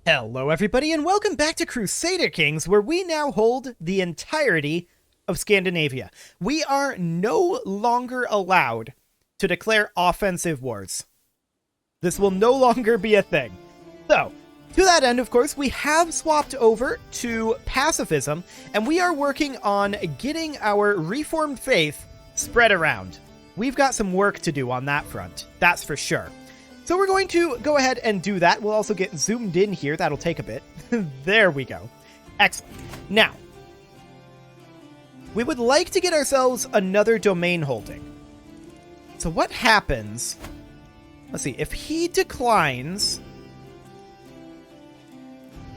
Hello everybody and welcome back to Crusader Kings, where we now hold the entirety of Scandinavia. We are no longer allowed to declare offensive wars. This will no longer be a thing. So, to that end, of course, we have swapped over to pacifism, and we are working on getting our reformed faith spread around. We've got some work to do on that front, that's for sure. So we're going to go ahead and do that. We'll also get zoomed in here. That'll take a bit. There we go. Excellent. Now, we would like to get ourselves another domain holding. So what happens? Let's see. If he declines,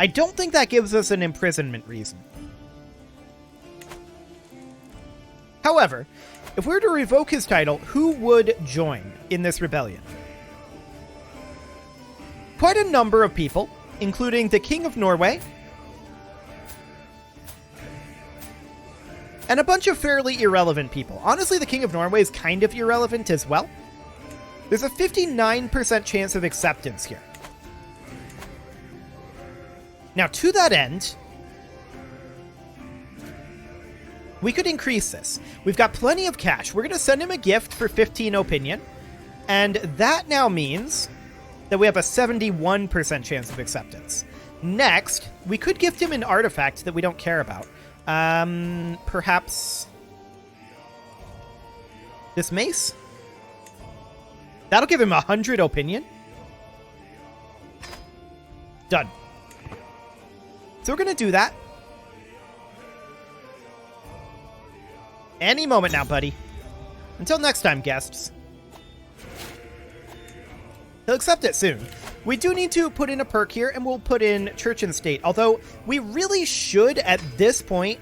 I don't think that gives us an imprisonment reason. However, if we were to revoke his title, who would join in this rebellion? Quite a number of people, including the King of Norway, and a bunch of fairly irrelevant people. Honestly, the King of Norway is kind of irrelevant as well. There's a 59% chance of acceptance here. Now, to that end, we could increase this. We've got plenty of cash. We're going to send him a gift for 15 opinion, and that now means that we have a 71% chance of acceptance. Next, we could gift him an artifact that we don't care about. Perhaps this mace? That'll give him 100 opinion. Done. So we're going to do that. Any moment now, buddy. Until next time, guests. He'll accept it soon. We do need to put in a perk here, and we'll put in Church and State. Although, we really should, at this point,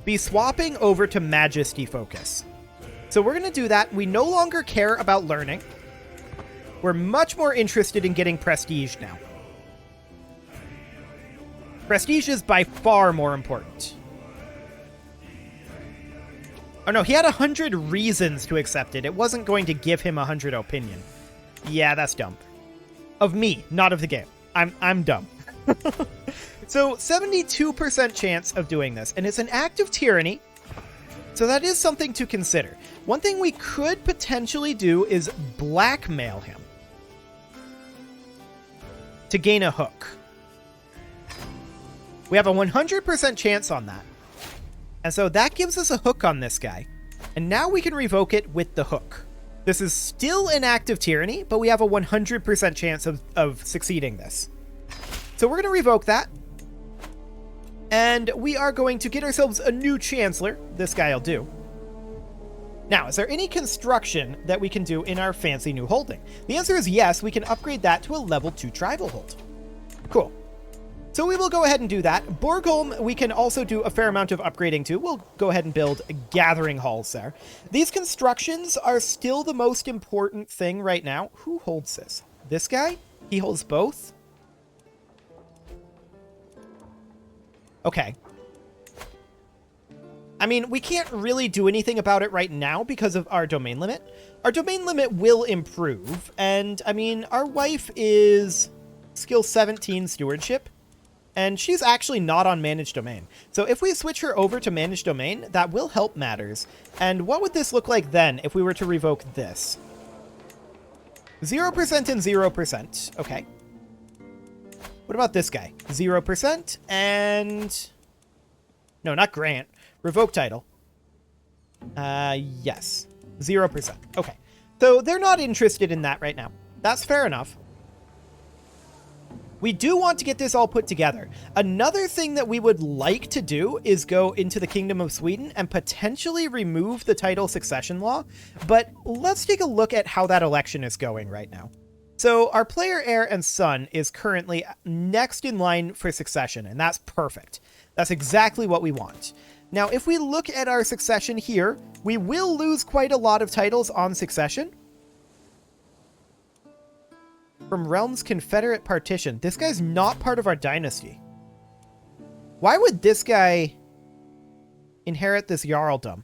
be swapping over to Majesty Focus. So we're going to do that. We no longer care about learning. We're much more interested in getting Prestige now. Prestige is by far more important. Oh no, he had 100 reasons to accept it. It wasn't going to give him 100 opinion. Yeah, that's dumb. Of me, not of the game. I'm dumb. So, 72% chance of doing this. And it's an act of tyranny. So that is something to consider. One thing we could potentially do is blackmail him to gain a hook. We have a 100% chance on that. And so that gives us a hook on this guy. And now we can revoke it with the hook. This is still an act of tyranny, but we have a 100% chance of succeeding this. So we're going to revoke that. And we are going to get ourselves a new chancellor. This guy will do. Now, is there any construction that we can do in our fancy new holding? The answer is yes. We can upgrade that to a level 2 tribal hold. Cool. So we will go ahead and do that. Borgholm, we can also do a fair amount of upgrading to. We'll go ahead and build gathering halls there. These constructions are still the most important thing right now. Who holds this? This guy? He holds both? Okay. I mean, we can't really do anything about it right now because of our domain limit. Our domain limit will improve. And, I mean, our wife is skill 17 stewardship. And she's actually not on Managed Domain. So if we switch her over to Managed Domain, that will help matters. And what would this look like then if we were to revoke this? 0% and 0%. Okay. What about this guy? 0% and... No, not grant. Revoke title. Yes. 0%. Okay. So they're not interested in that right now. That's fair enough. We do want to get this all put together. Another thing that we would like to do is go into the Kingdom of Sweden and potentially remove the title succession law. But let's take a look at how that election is going right now. So our player heir and son is currently next in line for succession, and that's perfect. That's exactly what we want. Now, if we look at our succession here, we will lose quite a lot of titles on succession. From Realm's Confederate Partition. This guy's not part of our dynasty. Why would this guy inherit this Jarldom?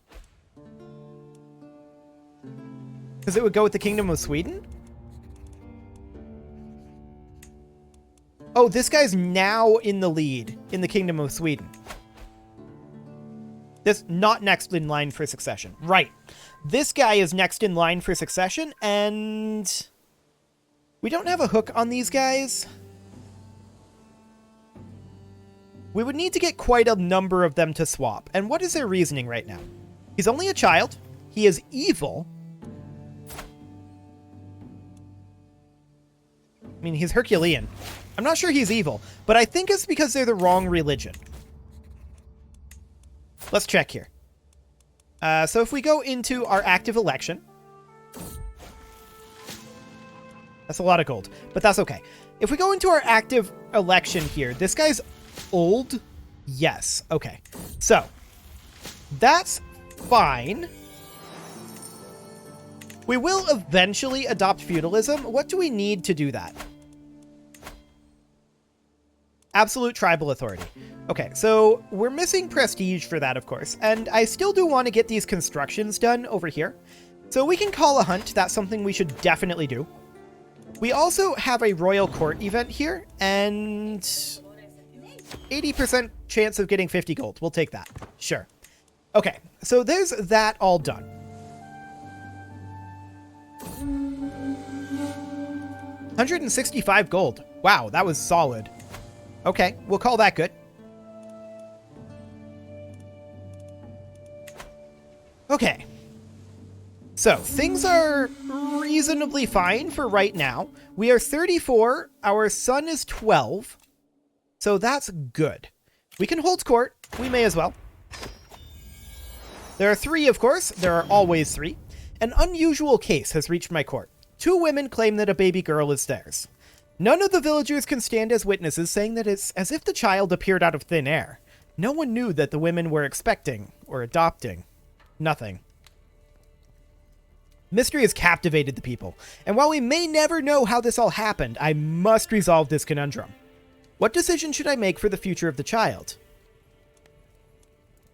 Because it would go with the Kingdom of Sweden? Oh, this guy's now in the lead in the Kingdom of Sweden. This not next in line for succession. Right. This guy is next in line for succession, and we don't have a hook on these guys. We would need to get quite a number of them to swap. And what is their reasoning right now? He's only a child. He is evil. I mean, he's Herculean. I'm not sure he's evil, but I think it's because they're the wrong religion. Let's check here. So if we go into our active election, that's a lot of gold, but that's okay. If we go into our active election here, this guy's old. Yes. Okay. So that's fine. We will eventually adopt feudalism. What do we need to do that? Absolute tribal authority. Okay, so we're missing prestige for that, of course. And I still do want to get these constructions done over here. So we can call a hunt. That's something we should definitely do. We also have a royal court event here. And 80% chance of getting 50 gold. We'll take that. Sure. Okay, so there's that all done. 165 gold. Wow, that was solid. Okay, we'll call that good. Okay. So, things are reasonably fine for right now. We are 34. Our son is 12. So that's good. We can hold court. We may as well. There are 3, of course. There are always 3. An unusual case has reached my court. 2 women claim that a baby girl is theirs. None of the villagers can stand as witnesses, saying that it's as if the child appeared out of thin air. No one knew that the women were expecting or adopting. Nothing. Mystery has captivated the people, and while we may never know how this all happened, I must resolve this conundrum. What decision should I make for the future of the child?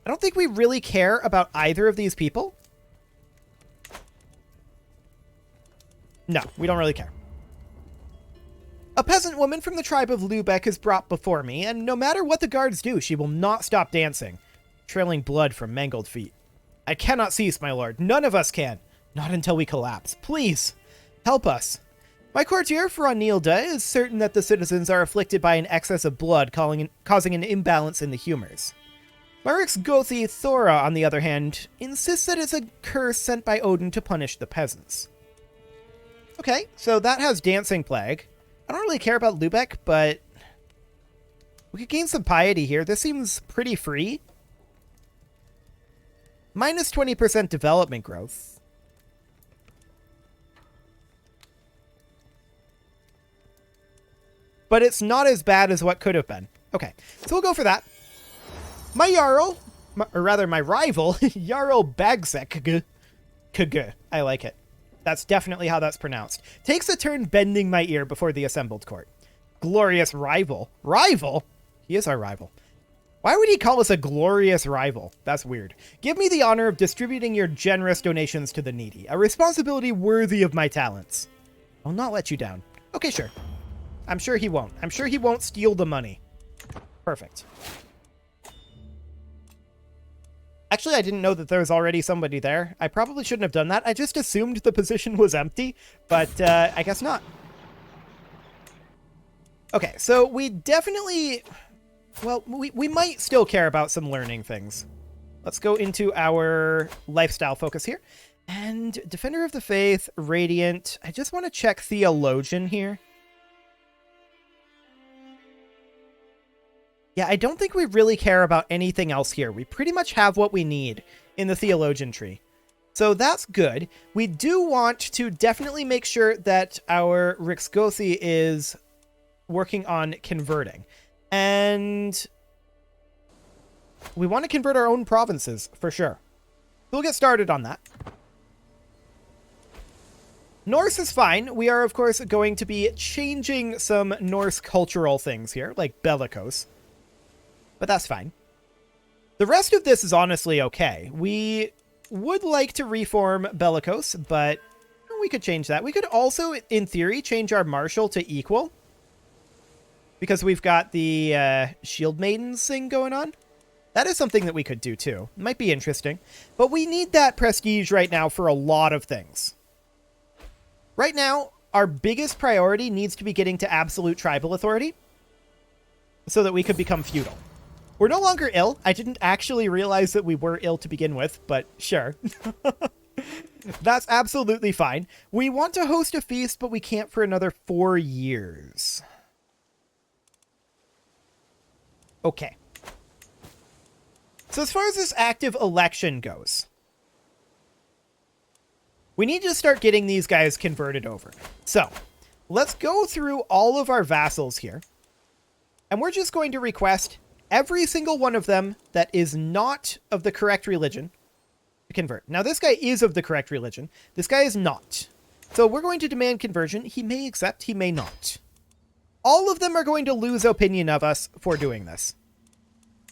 I don't think we really care about either of these people. No, we don't really care. A peasant woman from the tribe of Lübeck is brought before me, and no matter what the guards do, she will not stop dancing, trailing blood from mangled feet. I cannot cease, my lord. None of us can. Not until we collapse. Please, help us. My courtier, Franilda, is certain that the citizens are afflicted by an excess of blood, causing an imbalance in the humors. Marik's Gothi Thora, on the other hand, insists that it's a curse sent by Odin to punish the peasants. Okay, so that has Dancing Plague. I don't really care about Lübeck, but we could gain some piety here. This seems pretty free. Minus 20% development growth. But it's not as bad as what could have been. Okay, so we'll go for that. My Jarl, or rather my rival, Jarl Bagsek, I like it. That's definitely how that's pronounced. Takes a turn bending my ear before the assembled court. Glorious rival. Rival? He is our rival. Why would he call us a glorious rival? That's weird. Give me the honor of distributing your generous donations to the needy. A responsibility worthy of my talents. I'll not let you down. Okay, sure. I'm sure he won't. I'm sure he won't steal the money. Perfect. Actually, I didn't know that there was already somebody there. I probably shouldn't have done that. I just assumed the position was empty, but I guess not. Okay, so we definitely... Well, we might still care about some learning things. Let's go into our lifestyle focus here. And Defender of the Faith, Radiant. I just want to check Theologian here. Yeah, I don't think we really care about anything else here. We pretty much have what we need in the Theologian tree. So that's good. We do want to definitely make sure that our Rixgothi is working on converting. And we want to convert our own provinces, for sure. We'll get started on that. Norse is fine. We are, of course, going to be changing some Norse cultural things here, like bellicose. But that's fine. The rest of this is honestly okay. We would like to reform bellicose, but we could change that. We could also, in theory, change our martial to equal. because we've got the Shield Maidens thing going on. That is something that we could do too. Might be interesting. But we need that prestige right now for a lot of things. Right now, our biggest priority needs to be getting to absolute tribal authority so that we could become feudal. We're no longer ill. I didn't actually realize that we were ill to begin with, but sure. That's absolutely fine. We want to host a feast, but we can't for another 4 years. Okay. So as far as this active election goes, we need to start getting these guys converted over. So let's go through all of our vassals here. And we're just going to request every single one of them that is not of the correct religion to convert. Now, this guy is of the correct religion. This guy is not. So we're going to demand conversion. He may accept, he may not. All of them are going to lose opinion of us for doing this.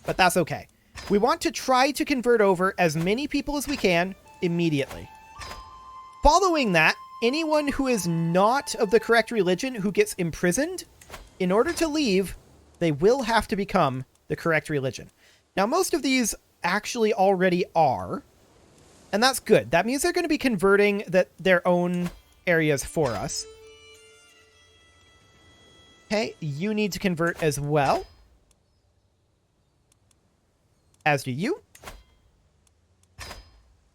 But that's okay. We want to try to convert over as many people as we can immediately. Following that, anyone who is not of the correct religion who gets imprisoned, in order to leave, they will have to become the correct religion. Now, most of these actually already are, and that's good. That means they're going to be converting their own areas for us. Okay, you need to convert as well. As do you.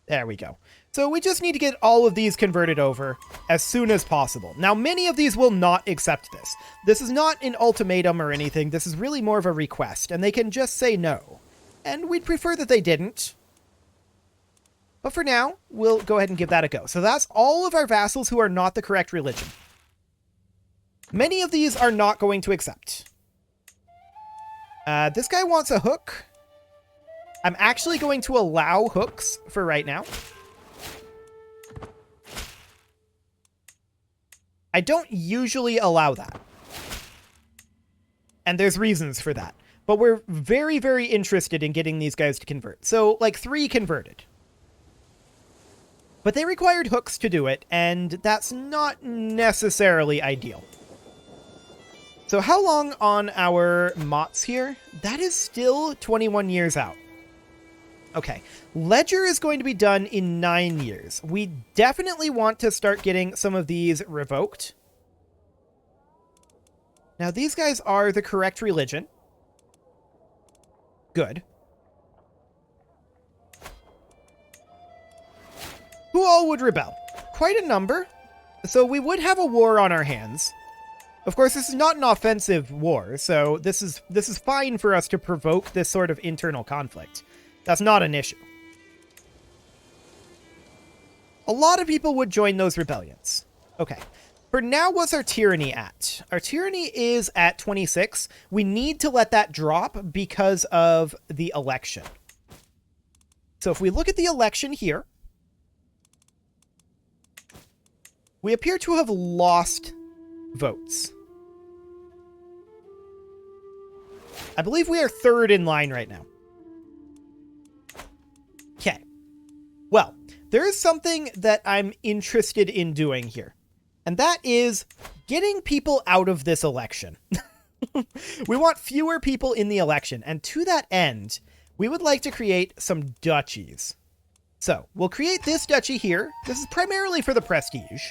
There we go. So we just need to get all of these converted over as soon as possible. Now, many of these will not accept this. This is not an ultimatum or anything. This is really more of a request, and they can just say no. And we'd prefer that they didn't. But for now, we'll go ahead and give that a go. So that's all of our vassals who are not the correct religion. Many of these are not going to accept. This guy wants a hook. I'm actually going to allow hooks for right now. I don't usually allow that. And there's reasons for that. But we're very, very interested in getting these guys to convert. So, like, 3 converted. But they required hooks to do it, and that's not necessarily ideal. So how long on our Mots here? That is still 21 years out. Okay, Ledger is going to be done in 9 years. We definitely want to start getting some of these revoked. Now, these guys are the correct religion. Good. Who all would rebel? Quite a number. So we would have a war on our hands. Of course, this is not an offensive war, so this is fine for us to provoke this sort of internal conflict. That's not an issue. A lot of people would join those rebellions. Okay. For now, what's our tyranny at? Our tyranny is at 26. We need to let that drop because of the election. So if we look at the election here, we appear to have lost votes. I believe we are 3rd in line right now. Okay. Well, there is something that I'm interested in doing here. And that is getting people out of this election. We want fewer people in the election. And to that end, we would like to create some duchies. So we'll create this duchy here. This is primarily for the prestige.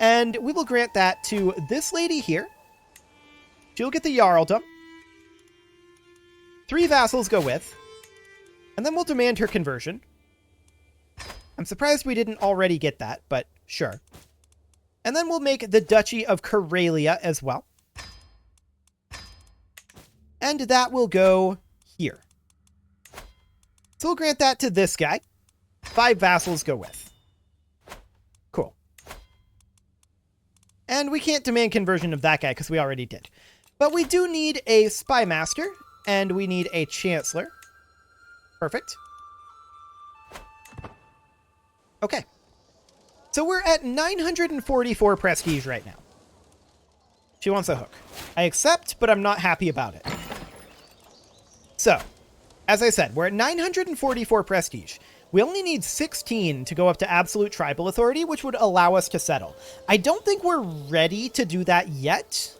And we will grant that to this lady here. She'll get the Jarldom. 3 vassals go with. And then we'll demand her conversion. I'm surprised we didn't already get that, but sure. And then we'll make the Duchy of Karelia as well. And that will go here. So we'll grant that to this guy. 5 vassals go with. Cool. And we can't demand conversion of that guy because we already did. But we do need a Spy Master. And we need a Chancellor. Perfect. Okay. So we're at 944 prestige right now. She wants a hook. I accept, but I'm not happy about it. So, as I said, we're at 944 prestige. We only need 16 to go up to absolute tribal authority, which would allow us to settle. I don't think we're ready to do that yet.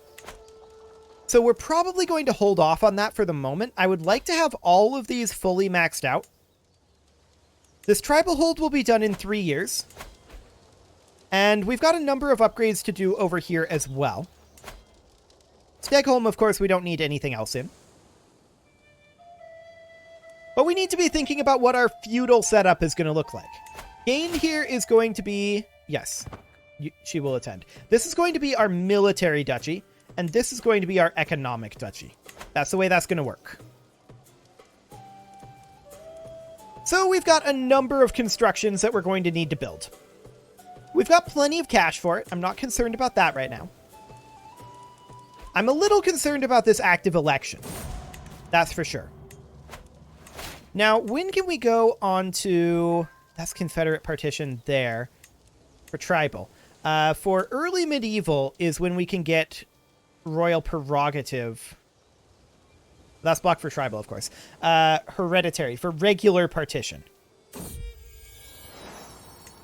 So we're probably going to hold off on that for the moment. I would like to have all of these fully maxed out. This tribal hold will be done in 3 years. And we've got a number of upgrades to do over here as well. Stegholm, of course, we don't need anything else in. But we need to be thinking about what our feudal setup is going to look like. Gain here is going to be... Yes, she will attend. This is going to be our military duchy, and this is going to be our economic duchy. That's the way that's going to work. So we've got a number of constructions that we're going to need to build. We've got plenty of cash for it. I'm not concerned about that right now. I'm a little concerned about this active election. That's for sure. Now, when can we go on to... That's Confederate partition there for tribal. For early medieval is when we can get royal prerogative. That's blocked for tribal, of course. Hereditary for regular partition.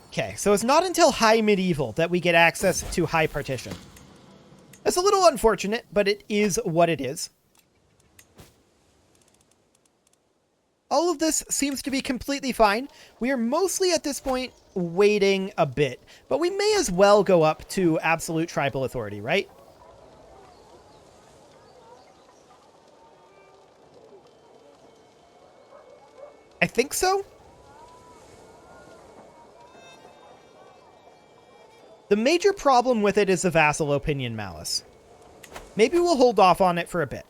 Okay, so it's not until high medieval that we get access to high partition. It's a little unfortunate, but it is what it is. All of this seems to be completely fine. We are mostly at this point waiting a bit, but we may as well go up to absolute tribal authority, right? I think so. The major problem with it is the vassal opinion malice. Maybe we'll hold off on it for a bit.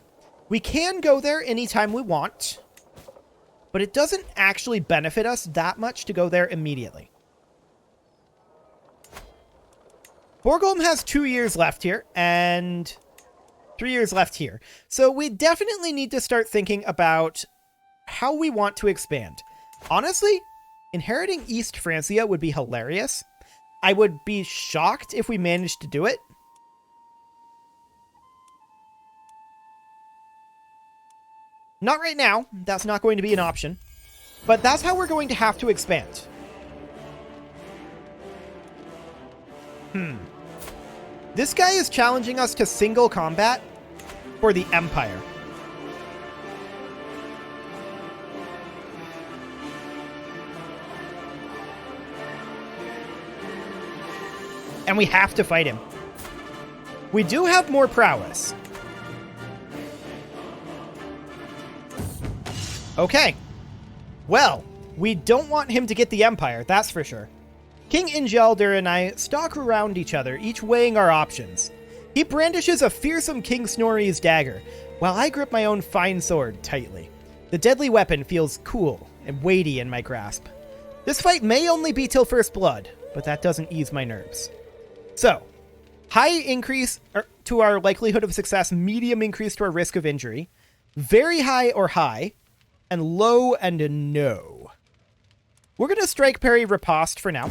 We can go there anytime we want, but it doesn't actually benefit us that much to go there immediately. Borgholm has 2 years left here, and 3 years left here. So we definitely need to start thinking about how we want to expand. Honestly, inheriting East Francia would be hilarious. I would be shocked if we managed to do it. Not right now. That's not going to be an option. But that's how we're going to have to expand. This guy is challenging us to single combat for the Empire. And we have to fight him. We do have more prowess. Okay. Well, we don't want him to get the Empire, that's for sure. King Ingelder and I stalk around each other, each weighing our options. He brandishes a fearsome King Snorri's dagger, while I grip my own fine sword tightly. The deadly weapon feels cool and weighty in my grasp. This fight may only be till first blood, but that doesn't ease my nerves. So, high increase to our likelihood of success, medium increase to our risk of injury, very high or high, and low and a no. We're going to strike parry riposte for now.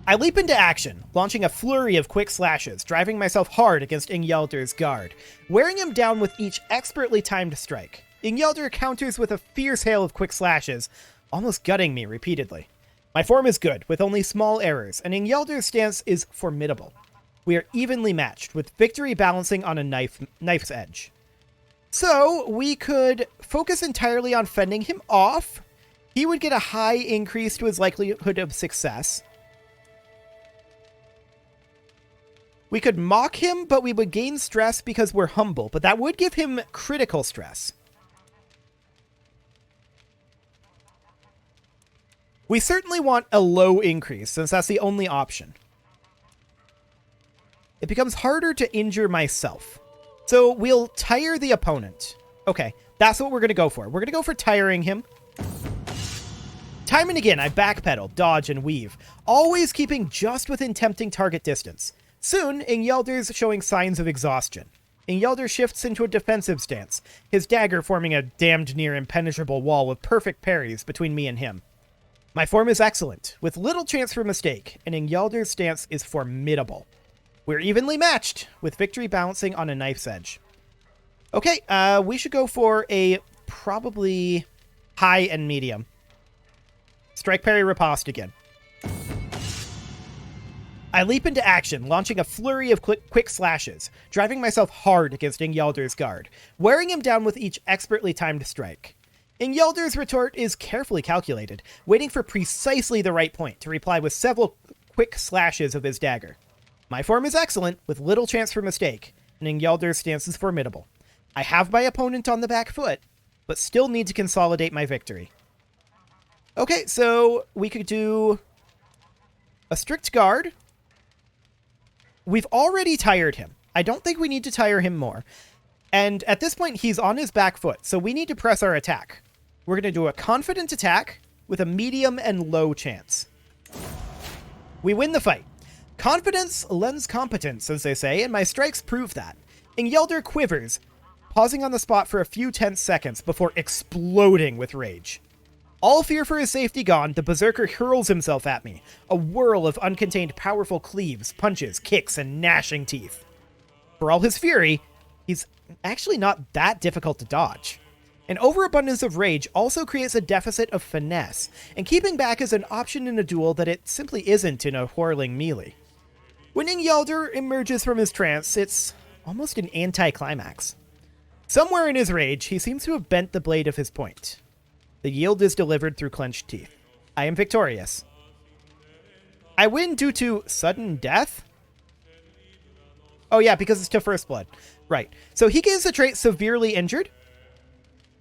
I leap into action, launching a flurry of quick slashes, driving myself hard against Ingelder's guard, wearing him down with each expertly timed strike. Ingelder counters with a fierce hail of quick slashes, almost gutting me repeatedly. My form is good, with only small errors, and Ingelder's stance is formidable. We are evenly matched, with victory balancing on a knife's edge. So, we could focus entirely on fending him off. He would get a high increase to his likelihood of success. We could mock him, but we would gain stress because we're humble, but that would give him critical stress. We certainly want a low increase, since that's the only option. It becomes harder to injure myself. So we'll tire the opponent. Okay, that's what we're going to go for. We're going to go for tiring him. Time and again, I backpedal, dodge, and weave, always keeping just within tempting target distance. Soon, Ingelder's showing signs of exhaustion. Ingelder shifts into a defensive stance, his dagger forming a damned near impenetrable wall with perfect parries between me and him. My form is excellent, with little chance for mistake, and Ingelder's stance is formidable. We're evenly matched, with victory balancing on a knife's edge. Okay, we should go for a probably high and medium. Strike parry riposte again. I leap into action, launching a flurry of quick slashes, driving myself hard against Ingjaldr's guard, wearing him down with each expertly timed strike. Ingjaldr's retort is carefully calculated, waiting for precisely the right point to reply with several quick slashes of his dagger. My form is excellent, with little chance for mistake, and Ingjaldr's stance is formidable. I have my opponent on the back foot, but still need to consolidate my victory. Okay, so we could do a strict guard. We've already tired him. I don't think we need to tire him more. And at this point, he's on his back foot, so we need to press our attack. We're going to do a confident attack with a medium and low chance. We win the fight. Confidence lends competence, as they say, and my strikes prove that. Ingjaldr quivers, pausing on the spot for a few tense seconds before exploding with rage. All fear for his safety gone, the berserker hurls himself at me, a whirl of uncontained powerful cleaves, punches, kicks, and gnashing teeth. For all his fury, he's actually not that difficult to dodge. An overabundance of rage also creates a deficit of finesse, and keeping back is an option in a duel that it simply isn't in a whirling melee. When Ingjaldr emerges from his trance, it's almost an anticlimax. Somewhere in his rage, he seems to have bent the blade of his point. The yield is delivered through clenched teeth. I am victorious. I win due to sudden death? Oh yeah, because it's to first blood. Right. So he gains the trait severely injured,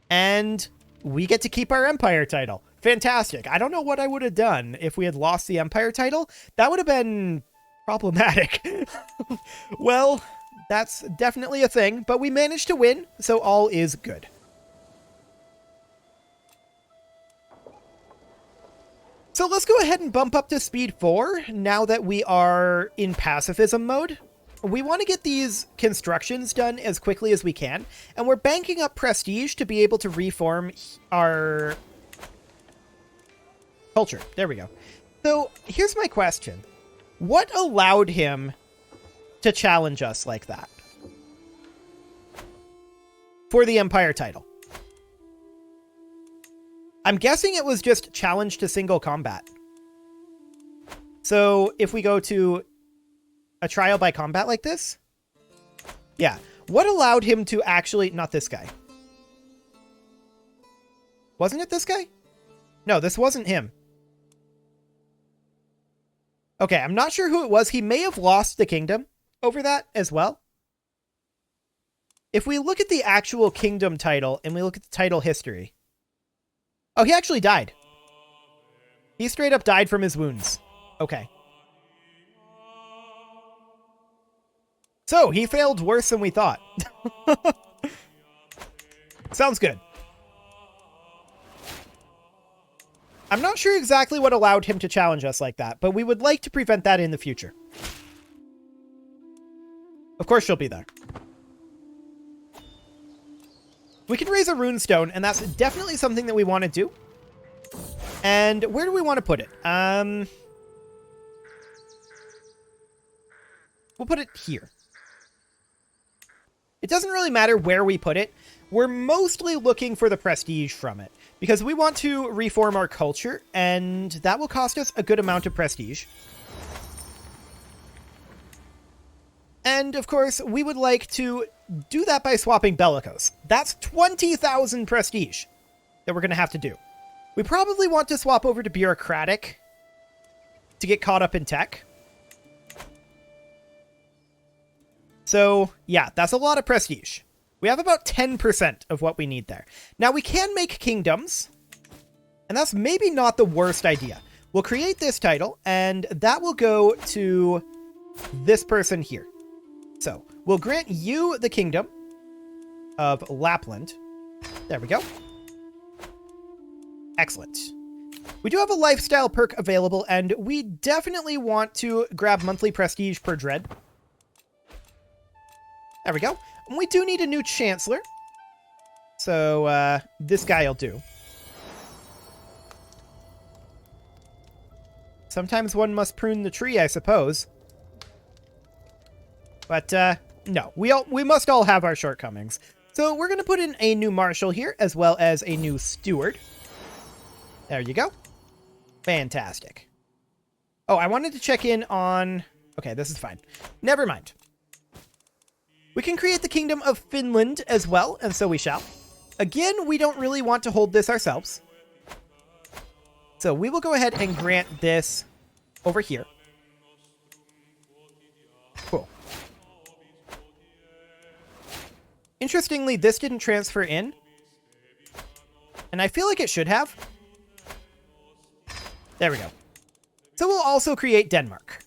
and we get to keep our Empire title. Fantastic. I don't know what I would have done if we had lost the Empire title. That would have been problematic. Well, that's definitely a thing, but we managed to win, so all is good. So let's go ahead and bump up to speed 4 now that we are in pacifism mode. We want to get these constructions done as quickly as we can, and we're banking up prestige to be able to reform our culture. There we go. So here's my question. What allowed him to challenge us like that for the Empire title? I'm guessing it was just challenge to single combat. So if we go to a trial by combat like this, yeah. What allowed him to actually, not this guy. Wasn't it this guy? No, this wasn't him. Okay, I'm not sure who it was. He may have lost the kingdom over that as well. If we look at the actual kingdom title and we look at the title history. Oh, he actually died. He straight up died from his wounds. Okay. So, he failed worse than we thought. Sounds good. I'm not sure exactly what allowed him to challenge us like that, but we would like to prevent that in the future. Of course she'll be there. We can raise a Rune Stone, and that's definitely something that we want to do. And where do we want to put it? We'll put it here. It doesn't really matter where we put it. We're mostly looking for the prestige from it, because we want to reform our culture, and that will cost us a good amount of prestige. And, of course, we would like to do that by swapping Bellicose. That's 20,000 prestige that we're going to have to do. We probably want to swap over to Bureaucratic to get caught up in tech. So, yeah, that's a lot of prestige. We have about 10% of what we need there. Now, we can make kingdoms, and that's maybe not the worst idea. We'll create this title, and that will go to this person here. So, we'll grant you the kingdom of Lapland. There we go. Excellent. We do have a lifestyle perk available, and we definitely want to grab monthly prestige per dread. There we go. And we do need a new chancellor. So, this guy will do. Sometimes one must prune the tree, I suppose. But, no. We must all have our shortcomings. So, we're going to put in a new marshal here, as well as a new steward. There you go. Fantastic. Oh, I wanted to check in on Okay, this is fine. Never mind. We can create the Kingdom of Finland as well, and so we shall. Again, we don't really want to hold this ourselves. So we will go ahead and grant this over here. Cool. Interestingly, this didn't transfer in. And I feel like it should have. There we go. So we'll also create Denmark.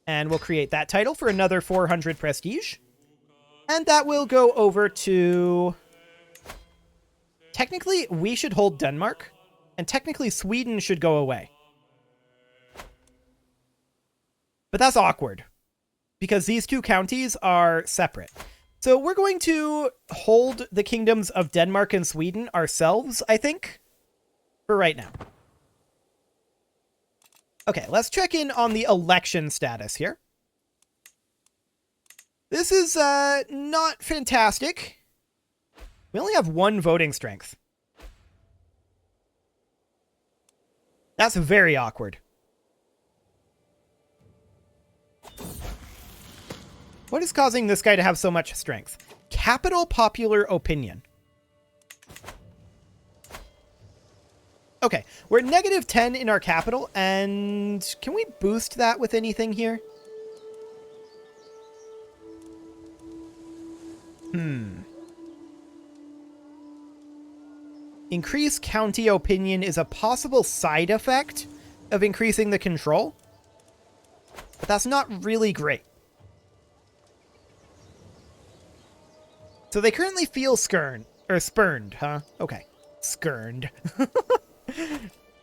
And we'll create that title for another 400 prestige. And that will go over to... Technically, we should hold Denmark. And technically, Sweden should go away. But that's awkward. Because these two counties are separate. So we're going to hold the kingdoms of Denmark and Sweden ourselves, I think. For right now. Okay, let's check in on the election status here. This is not fantastic. We only have 1 voting strength. That's very awkward. What is causing this guy to have so much strength? Capital popular opinion. Okay, we're at -10 in our capital, and can we boost that with anything here? Increase county opinion is a possible side effect of increasing the control, but that's not really great. So they currently feel spurned, huh? Okay, skirned.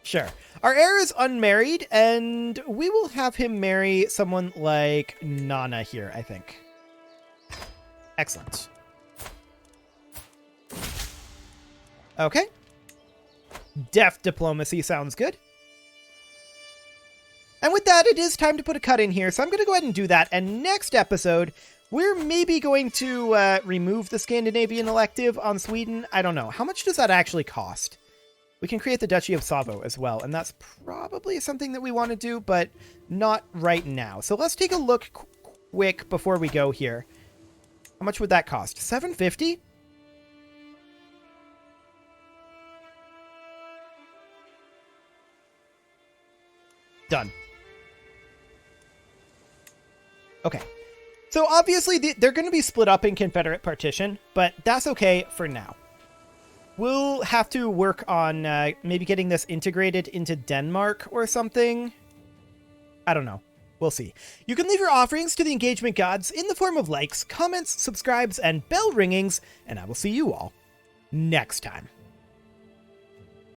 Sure. Our heir is unmarried, and we will have him marry someone like Nana here, I think. Excellent. Okay. Deft diplomacy sounds good. And with that, it is time to put a cut in here, so I'm going to go ahead and do that. And next episode, we're maybe going to remove the Scandinavian elective on Sweden. I don't know. How much does that actually cost? We can create the Duchy of Savo as well, and that's probably something that we want to do, but not right now. So let's take a look quick before we go here. How much would that cost? $750? Done. Okay. So obviously they're going to be split up in Confederate partition, but that's okay for now. We'll have to work on maybe getting this integrated into Denmark or something. I don't know. We'll see. You can leave your offerings to the engagement gods in the form of likes, comments, subscribes, and bell ringings, and I will see you all next time.